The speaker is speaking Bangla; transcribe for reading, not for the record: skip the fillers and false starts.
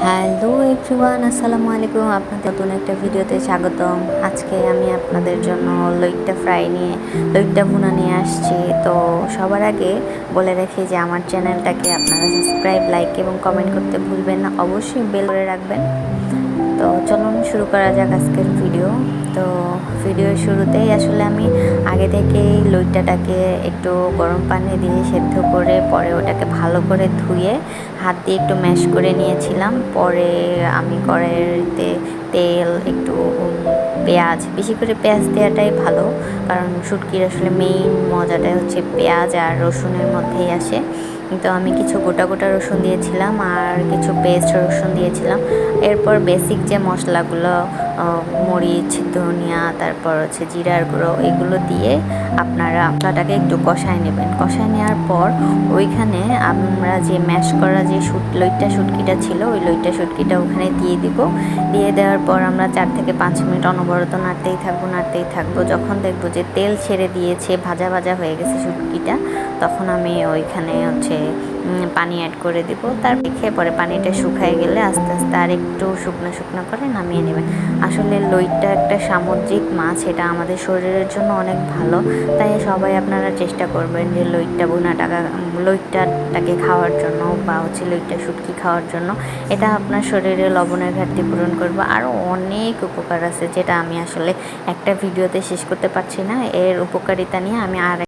হ্যালো এভরিওয়ান, আসসালামু আলাইকুম। আপনাদের নতুন একটা ভিডিওতে স্বাগতম। আজকে আমি আপনাদের জন্য লইট্টা ফ্রাই নিয়ে লইট্টা ভুনা নিয়ে আসছি। তো সবার আগে বলে রাখি যে আমার চ্যানেলটাকে আপনারা সাবস্ক্রাইব, লাইক এবং কমেন্ট করতে ভুলবেন না, অবশ্যই বেল করে রাখবেন। তো চলুন শুরু করা যাক আজকের ভিডিও। তো ভিডিওর শুরুতেই আসলে আমি আগে থেকেই লইট্টাটাকে একটু গরম পানি দিয়ে সেদ্ধ করে পরে ওটাকে ভালো করে ধুয়ে হাত দিয়ে একটু ম্যাশ করে নিয়েছিলাম। পরে আমি কড়াইতে তেল, একটু পেঁয়াজ, বেশি করে পেঁয়াজ দেওয়াটাই ভালো, কারণ শুটকির আসলে মেইন মজাটাই হচ্ছে পেঁয়াজ আর রসুনের মধ্যেই আসে। তো আমি কিছু গোটা গোটা রসুন দিয়েছিলাম আর কিছু পেস্ট রসুন দিয়েছিলাম। এরপর বেসিক যে মশলাগুলো, মরিচ, ধনিয়া, তারপর হচ্ছে জিরার গুঁড়ো, এগুলো দিয়ে আপনারা মশলাটাকে একটু কষায় নেবেন। কষায় নেওয়ার পর ওইখানে আমরা যে ম্যাশ করা যে লইট্টা শুটকিটা ছিল, ওই লইট্টা শুটকিটা ওখানে দিয়ে দিব। দিয়ে দেওয়ার পর আমরা 4 থেকে 5 মিনিট অনবরত নাড়তেই থাকবো। যখন দেখবো যে তেল ছেড়ে দিয়েছে, ভাজা ভাজা হয়ে গেছে শুটকিটা, তখন আমি ওইখানে হচ্ছে পানি অ্যাড করে দিব। তার খেয়ে পরে পানিটা শুকায় গেলে আস্তে আস্তে আর একটু শুকনো শুকনো করে নামিয়ে নেবেন। আসলে লইট্টা একটা সামুদ্রিক মাছ, এটা আমাদের শরীরের জন্য অনেক ভালো। তাই সবাই আপনারা চেষ্টা করবেন যে লইট্টাটাকে খাওয়ার জন্য, বা হচ্ছে লইট্টা শুটকি খাওয়ার জন্য। এটা আপনার শরীরে লবণের ঘাটতি পূরণ করবে। আরও অনেক উপকার আছে, যেটা আমি আসলে একটা ভিডিওতে শেষ করতে পারছি না। এর উপকারিতা নিয়ে আমি আর